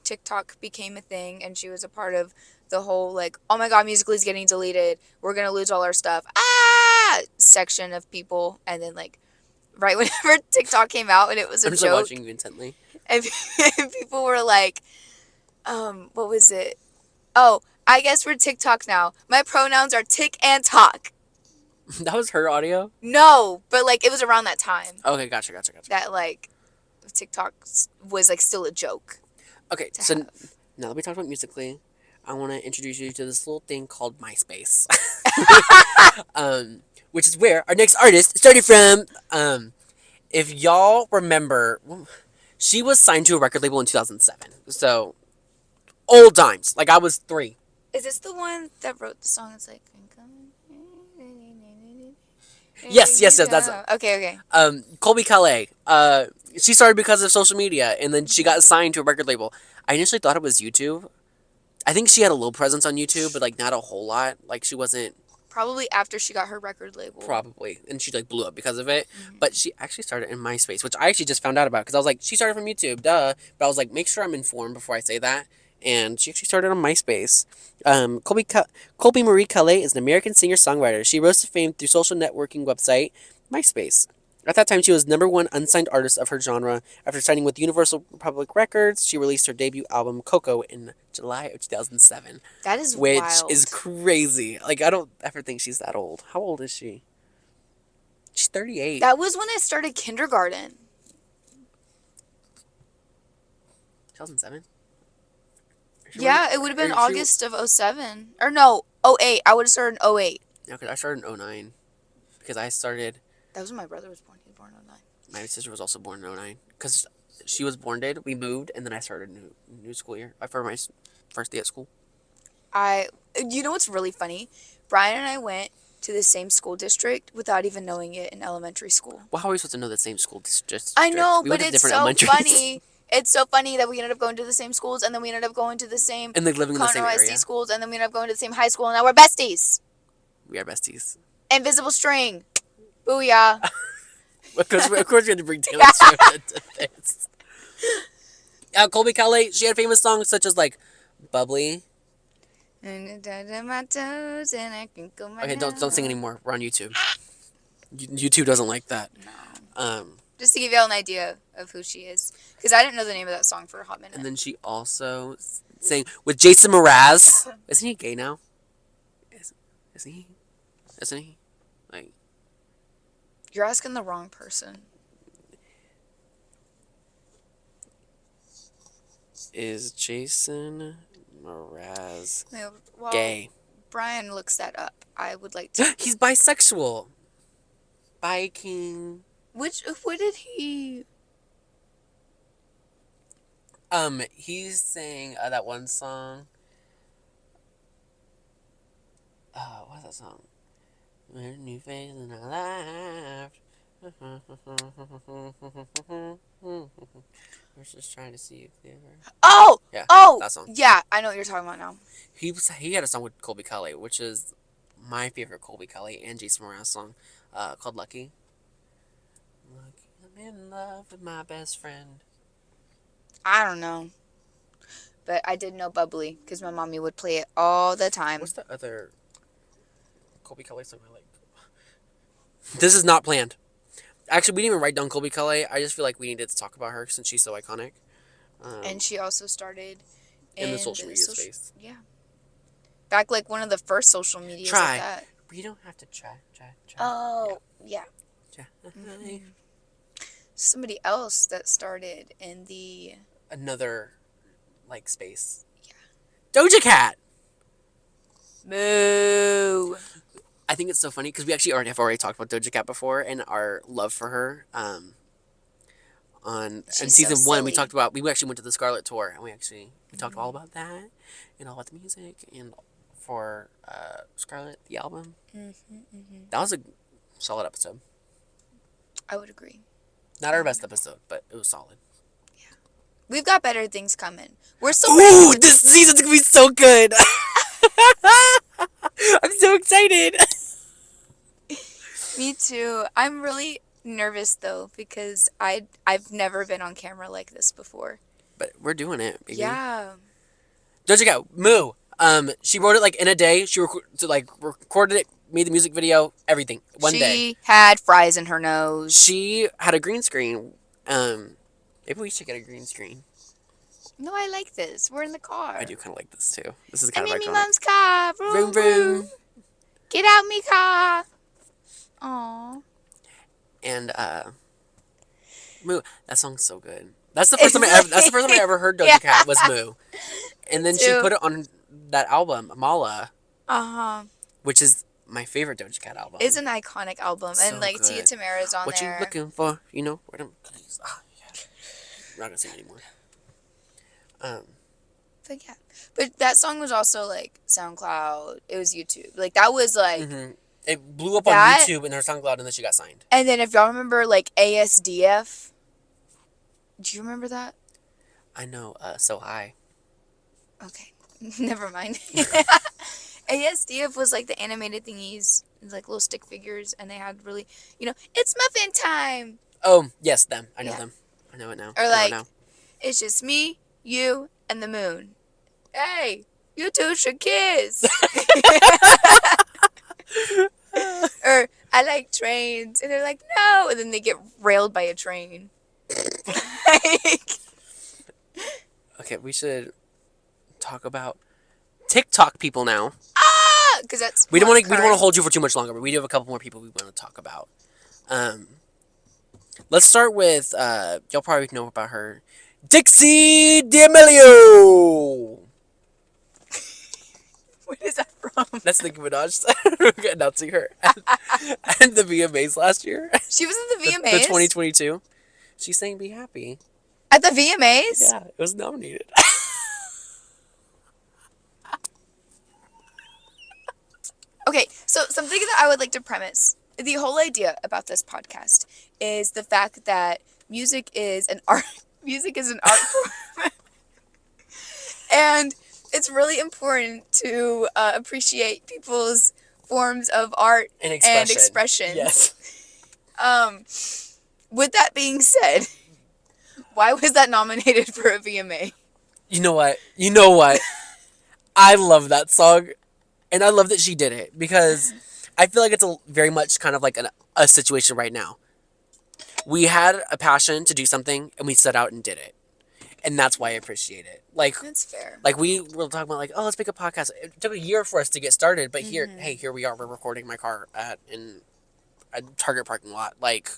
TikTok became a thing, and she was a part of the whole like, oh my god, Musical.ly is getting deleted, we're gonna lose all our stuff, section of people, and then like right whenever TikTok came out and it was a I'm just like joke, watching you intently. and people were like, what was it? Oh, I guess we're TikTok now. My pronouns are tick and talk. That was her audio. No, but like it was around that time Okay, gotcha. that like TikTok was like still a joke Okay, to so have. now that we talked about Musically, I want to introduce you to this little thing called MySpace, which is where our next artist started from. If y'all remember, she was signed to a record label in 2007. So old times. Like I was 3. Is this the one that wrote the song? It's like, Yes. That's okay. Colby Kayleigh. She started because of social media, and then she got signed to a record label. I initially thought it was YouTube. I think she had a little presence on YouTube, but like not a whole lot. Like she wasn't Probably after she got her record label. probably, and she like blew up because of it. Mhm. But she actually started in MySpace, which I actually just found out about because I was like, she started from YouTube, duh. But I was like, make sure I'm informed before I say that. And she actually started on MySpace. Colby Marie Kayleigh is an American singer-songwriter. She rose to fame through social networking website MySpace. At that time, she was number one unsigned artist of her genre. After signing with Universal Republic Records, she released her debut album Coco in July of 2007, That is which is wild. crazy. Like I don't ever think she's that old. How old is she? She's 38. That was when I started kindergarten. 2007? Yeah, it would have been Or she, August of '07. Or no, '08. I would have started in '08. no, because I started in '09. Because I started, That was when my brother was born. He was born in '09. my sister was also born in '09. Because she was born dead, we moved, and then I started new school year. For my first day at school. You know what's really funny? Bryan and I went to the same school district without even knowing it in elementary school. Well, how are we supposed to know the same school district? I know, We but went to it's different so elementaries. funny. It's so funny that we ended up going to the same schools, and then we ended up going to the same And like living in the same Conroe area. ISD schools, and then we ended up going to the same high school, and now we're besties. We are besties. Invisible string. Booyah. Of course we had to bring Taylor Swift into this. Colby Kayleigh, she had famous songs such as like Bubbly. Okay, don't sing anymore. We're on YouTube. YouTube doesn't like that. No. Just to give y'all an idea of who she is, because I didn't know the name of that song for a hot minute. And then she also sang with Jason Mraz. Isn't he gay now? Isn't he? Isn't he? Like, You're asking the wrong person. is Jason Mraz Well, gay? Bryan looks that up. I would like to. He's bisexual. Biking. What did he? He's sang that one song. What's that song? We're a new phase in our life. We're just trying to see you clearer. Oh, Yeah, oh, that song. yeah. I know what you're talking about now. He had a song with Colby Kayleigh, which is my favorite Colby Kayleigh and Jason Mraz song, called Lucky. Lucky, I'm in love with my best friend. I don't know, but I did know Bubbly because my mommy would play it all the time. What's the other Colby Kayleigh song I like? This is not planned. Actually, we didn't even write down Colby Kayleigh. I just feel like we needed to talk about her since she's so iconic. And she also started in the social media space. Yeah. Back like one of the first social medias Try. like that. We don't have to try. Oh, yeah. Try. Mm-hmm. Somebody else that started in the Another like space. Yeah. Doja Cat. Moo. I think it's so funny because we actually already have already talked about Doja Cat before and our love for her. On in She's so season one, we silly. talked about we actually went to the Scarlet tour and we talked all about that and all about the music and for Scarlet the album. That was a solid episode. I would agree. Not our best episode, but it was solid. We've got better things coming. We're still Ooh, this season's gonna be so good. I'm so excited. Me too. I'm really nervous though because I've never been on camera like this before. But we're doing it, baby. Yeah. Doja Cat, Moo. She wrote it like in a day. She recorded it, made the music video, everything one day. She had fries in her nose. She had a green screen. Maybe we should get a green screen. No, I like this. We're in the car. I do kind of like this too. This is I'm kind of in me iconic. mom's car. Vroom, Vroom vroom. vroom. Get out me car. Aww. And Moo. That song's so good. That's the first time I ever heard Doja Cat was Moo. And then she put it on that album, Mala. Which is my favorite Doja Cat album. It's an iconic album, So and like good. Tia Tamara's on What there. you looking for? You know where them cookies. Oh, yeah. I'm not gonna sing anymore. But yeah, but that song was also like SoundCloud. It was YouTube. Like that was like. It blew up That- on YouTube and her SoundCloud, and then she got signed. And then if y'all remember like ASDF, do you remember that? I know. So high. Okay, never mind. ASDF was like the animated thingies, like little stick figures, and they had really, it's muffin time. Oh yes, them. I know Yeah. them. I know it now. Or I know it like, now. it's just me, you, and the moon. Hey, you two should kiss. Or I like trains, and they're like, no, and then they get railed by a train. Like, Okay, we should talk about TikTok people now. because that's We don't want to current. hold you for too much longer, but we do have a couple more people we want to talk about. Let's start with y'all probably know about her, Dixie D'Amelio. What is that from? That's Nicki Minaj announcing her at the VMAs last year. She was at the VMAs? The 2022. She's saying "Be happy." At the VMAs? Yeah, it was nominated. Okay, so something that I would like to premise. The whole idea about this podcast is the fact that music is an art. Music is an art form. And it's really important to appreciate people's forms of art And expressions. Yes. With that being said, why was that nominated for a VMA? You know what? I love that song, and I love that she did it because I feel like it's very much kind of like a situation right now. We had a passion to do something, and we set out and did it, and that's why I appreciate it. Like, That's fair. like we were talking about, like, oh, let's make a podcast. It took a year for us to get started, but here we are. We're recording my car in a Target parking lot. Like,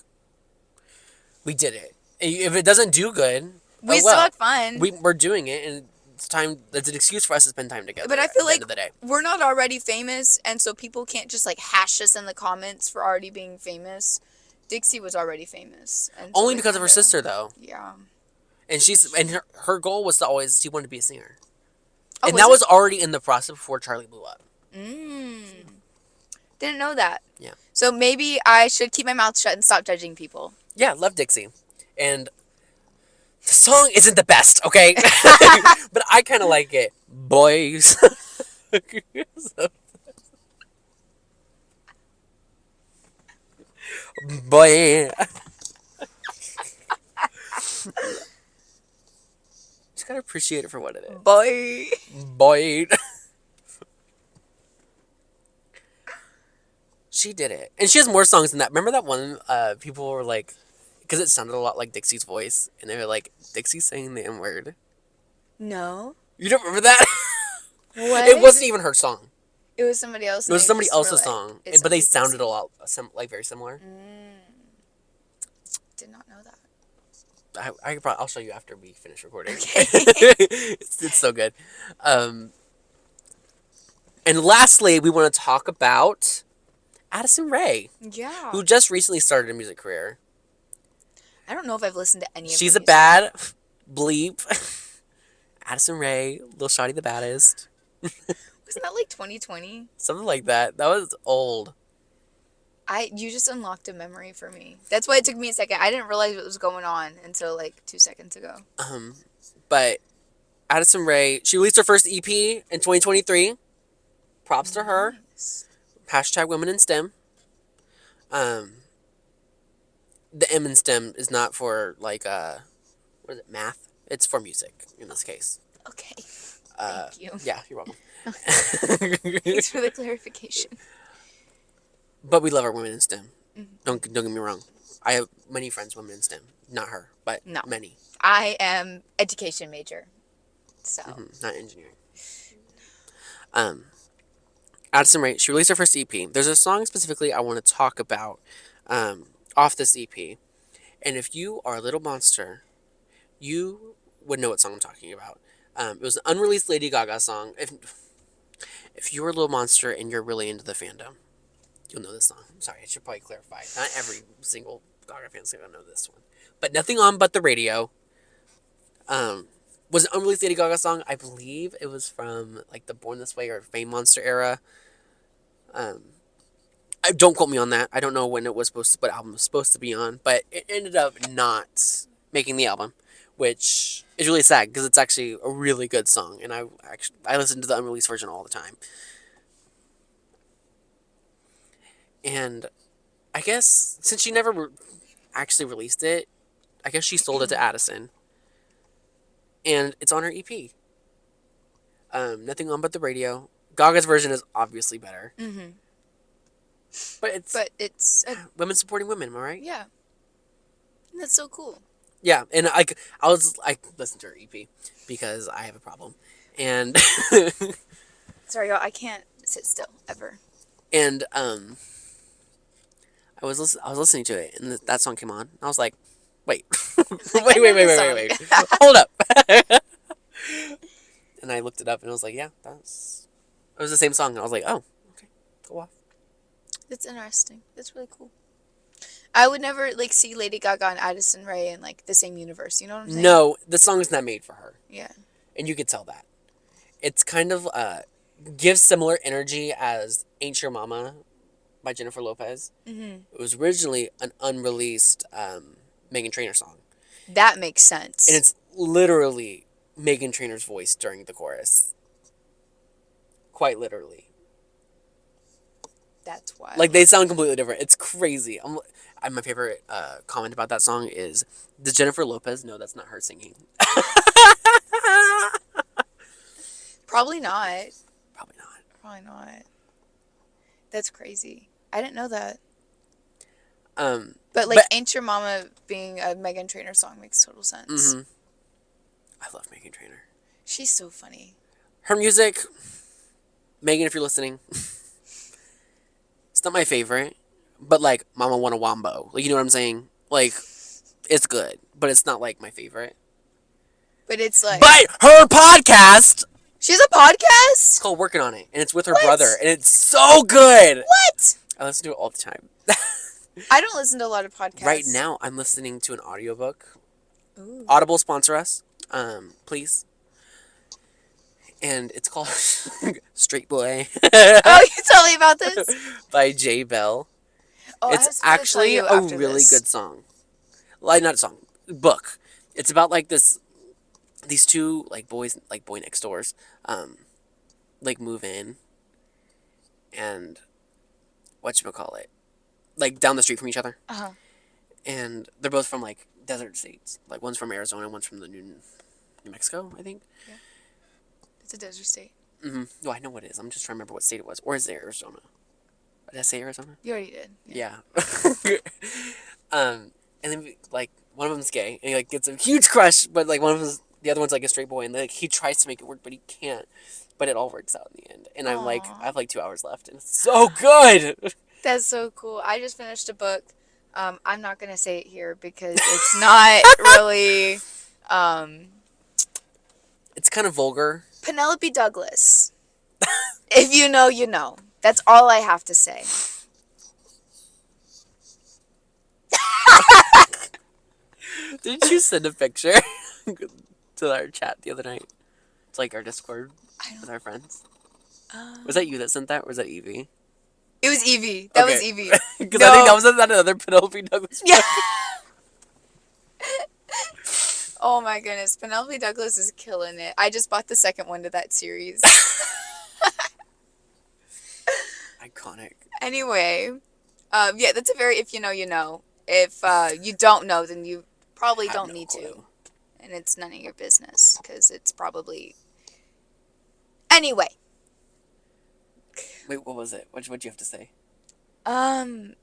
we did it. If it doesn't do good, We still had fun. we're doing it, and it's time. That's an excuse for us to spend time together. But I feel at the like end of the day. we're not already famous, and so people can't just like hash us in the comments for already being famous. Dixie was already famous. And so Only they because of her kinda- sister, though. Yeah. And her goal was to always, she wanted to be a singer. Oh, And that was already in the process before Charlie blew up. Didn't know that. Yeah. So maybe I should keep my mouth shut and stop judging people. Yeah, love Dixie. And the song isn't the best, okay? But I kind of like it. Boys. Boy. Just gotta appreciate it for what it is. Boy. Boy. She did it. And she has more songs than that. Remember that one people were like, because it sounded a lot like Dixie's voice, and they were like, Dixie saying the N-word. No. You don't remember that? What? It wasn't even her song. It was somebody else. It was somebody else's song. It's But they somebody sounded a lot, very similar. Did not know that. I'll show you after we finish recording. Okay. it's so good. And lastly, we want to talk about Addison Rae, Yeah. who just recently started a music career. I don't know if I've listened to any of her She's a music. bad bleep. Addison Rae, Lil Shawty the baddest. Wasn't that like 2020? Something like that. That was old. You just unlocked a memory for me. That's why it took me a second. I didn't realize what was going on until like 2 seconds ago. Um, but Addison Rae, she released her first EP in 2023. Props to her. Nice. Hashtag women in STEM. Um, the M in STEM is not for like what is it, math? It's for music in this case. Okay. Uh, Thank you. yeah, you're welcome. Thanks for the clarification. But we love our women in STEM. Mhm. Don't get me wrong. I have many friends women in STEM. Not her, but No. many. I am education major. So. Not engineering. Um, Addison Rae, she released her first EP. There's a song specifically I want to talk about off this EP. And if you are a little monster, you would know what song I'm talking about. It was an unreleased Lady Gaga song. If you're a little monster and you're really into the fandom, you'll know this song. I'm sorry, I should probably clarify. Not every single Gaga fan is going to know this one. But Nothing On But the Radio was an unreleased Lady Gaga song. I believe it was from like the Born This Way or Fame Monster era. Don't quote me on that. I don't know when it was supposed to, but album was supposed to be on, but it ended up not making the album, which is really sad because it's actually a really good song, and I listen to the unreleased version all the time. And I guess since she never actually released it, I guess she sold it to Addison, and it's on her EP. Nothing On But the Radio. Gaga's version is obviously better, Mm-hmm. but it's But it's women supporting women. Am I right? yeah. That's so cool. Yeah, and I listened to her EP because I have a problem, and Sorry, y'all. I can't sit still ever. and I was listening to it, and that song came on. And I was like, wait, Like, wait, I wait, know wait, this wait, wait, song. wait, hold up. And I looked it up, and I was like, yeah, it was the same song. And I was like, oh, okay, go off. That's interesting. That's really cool. I would never like see Lady Gaga and Addison Rae in like the same universe. You know what I'm saying? No, the song is not made for her, Yeah. and you could tell that. It's kind of gives similar energy as Ain't Your Mama by Jennifer Lopez. Mm-hmm. It was originally an unreleased Megan Trainor song. That makes sense. And it's literally Megan Trainor's voice during the chorus. Quite literally. That's wild. Like, they sound completely different. It's crazy. My favorite comment about that song is, does Jennifer Lopez know that's not her singing? Probably not. Probably not. Probably not. That's crazy. I didn't know that. But like, Ain't Your Mama being a Megan Trainor song makes total sense. Mm-hmm. I love Megan Trainor. She's so funny. Her music, Megan, if you're listening, it's not my favorite, but like Mama Wanna Wombo. Like, you know what I'm saying? Like, it's good, but it's not like my favorite. But it's like, But her podcast, she has a podcast? it's called Working on It, and it's with her What? brother, and it's so good. What? I listen to it all the time. I don't listen to a lot of podcasts. Right now, I'm listening to an audiobook. Ooh. Audible sponsor us, please. And it's called Straight Boy Oh, you tell me about this? by Jay Bell. Oh, It's actually a really good song. Like, not a song, book. It's about like these two like boys, like boy next doors, like move in, and whatchamacallit, like down the street from each other, Uh-huh. and they're both from like desert states. Like, one's from Arizona, one's from the New Mexico, I think. Yeah. It's a desert state. Mm-hmm. No, I know what it is. I'm just trying to remember what state it was. Or is it Arizona? Did I say Arizona? You already did. Yeah. And then like one of them's gay, and he like gets a huge crush, but like the other one's like a straight boy, and like he tries to make it work, but he can't. But it all works out in the end. And I'm like, Aw. I have like 2 hours left, and it's so good. That's so cool. I just finished a book. I'm not going to say it here because it's not really It's kind of vulgar. Penelope Douglas. If you know, you know. That's all I have to say. Did you send a picture to our chat the other night? It's like our Discord I with don't. our friends. Was Um, that you that sent that, or was that Evie? it was Evie. That was Okay, Evie. because I think that No. was another Penelope Douglas Yeah. book. Oh my goodness, Penelope Douglas is killing it. I just bought the second one to that series. Iconic. Anyway, yeah, that's a very if you know, you know. If you don't know, then you probably Have don't no need to, clue. and it's none of your business because it's probably anyway. Wait, what was it? What'd you have to say? Um,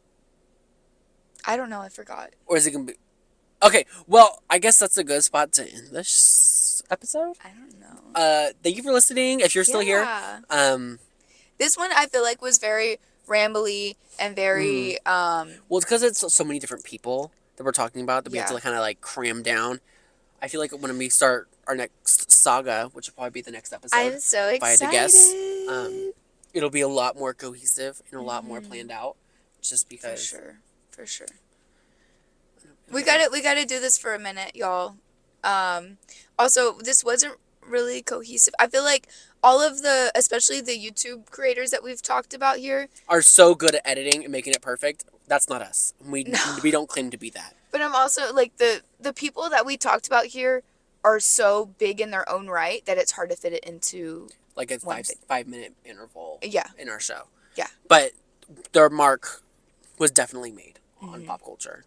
I don't know. I forgot. Or is it gonna be? Okay, well, I guess that's a good spot to end this episode. I don't know. Thank you for listening. If you're still here, Yeah, um, this one I feel like was very rambly and mhm. very Well, it's because it's so many different people that we're talking about that we have to yeah. like, kind of like cram down. I feel like when we start our next saga, which will probably be the next episode, I'm so if I had to guess, excited. it'll be a lot more cohesive and a lot more Hmm. planned out. Just For because. sure, for sure. It'll be We gotta do this for a minute, y'all. Um, Also, this wasn't really cohesive. I feel like all of the, especially the YouTube creators that we've talked about here, are so good at editing and making it perfect. That's not us. no. We don't claim to be that. But I'm also like the people that we talked about here are so big in their own right that it's hard to fit it into Like a one thing. 5 minute interval Yeah, in our show. yeah. But their mark was definitely made on Hmm. pop culture.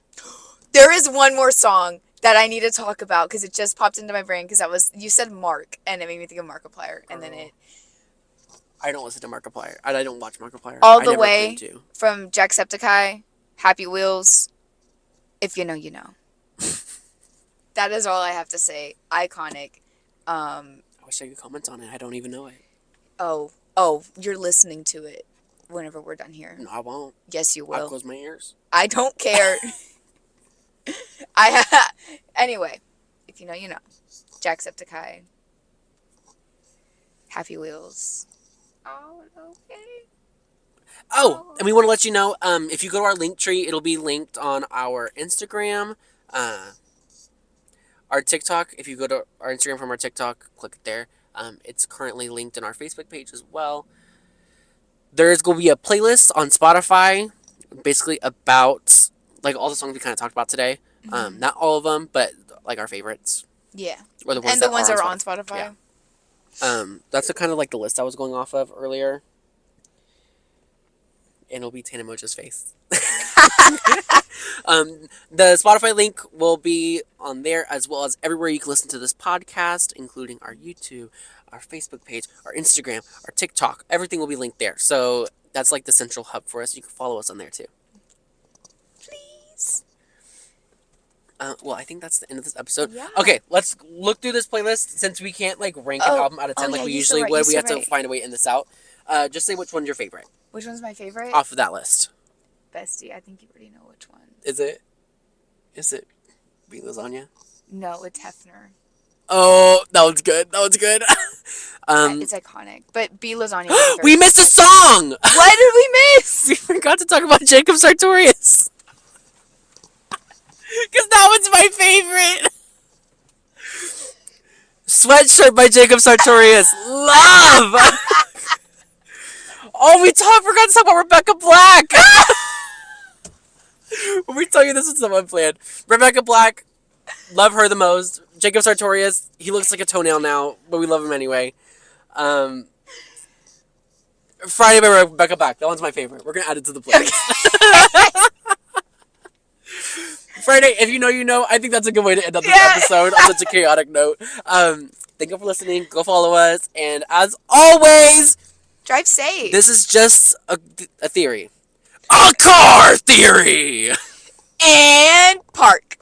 There is one more song that I need to talk about because it just popped into my brain because that was you said Mark and it made me think of Markiplier and then Girl. it I don't listen to Markiplier. I don't watch Markiplier. all I the never claim way to. from Jacksepticeye, Happy Wheels. If you know, you know. That is all I have to say. Iconic. I wish I could comment on it. I don't even know it. Oh, you're listening to it whenever we're done here. No, I won't. Yes, you I'll will. close my ears. I don't care. Anyway, if you know, you know. Jacksepticeye, Happy Wheels. Oh, okay. Oh, and we want to let you know, if you go to our link tree, it'll be linked on our Instagram, our TikTok. If you go to our Instagram from our TikTok, click it there. It's currently linked in our Facebook page as well. There is going to be a playlist on Spotify, basically about like all the songs we kind of talked about today. Mhm. Not all of them, but like our favorites Yeah. or the ones And the that ones are that on are on Spotify. Spotify. Yeah. That's the kind of like the list I was going off of earlier. And it'll be Tana Moja's face. The Spotify link will be on there as well as everywhere you can listen to this podcast, including our YouTube, our Facebook page, our Instagram, our TikTok. Everything will be linked there. So that's like the central hub for us. You can follow us on there too. Please. Well, I think that's the end of this episode. Yeah. Okay, let's look through this playlist since we can't like rank an album out of 10 like yeah, we you're so usually right, would. you're We so have to right. find a way to end this out. Just say which one's your favorite Which one's my favorite? off of that list. Bestie, I think you already know which one. Is it? Be lasagna? No, it's Hefner. Oh, that one's good. That one's good. It's iconic. But B Lasagna was very We missed a special. song. What did we miss? We forgot to talk about Jacob Sartorius. Because that one's my favorite. Sweatshirt by Jacob Sartorius. Love. Oh, forgot to talk about Rebecca Black. When we tell you this is so unplanned. Rebecca Black, love her the most. Jacob Sartorius, he looks like a toenail now, but we love him anyway. Friday by Rebecca Black. That one's my favorite. We're gonna add it to the playlist. Friday, if you know, you know. I think that's a good way to end up this episode on such a chaotic note. Thank you for listening. Go follow us, and as always, Drive safe. this is just a theory. A car theory! And park.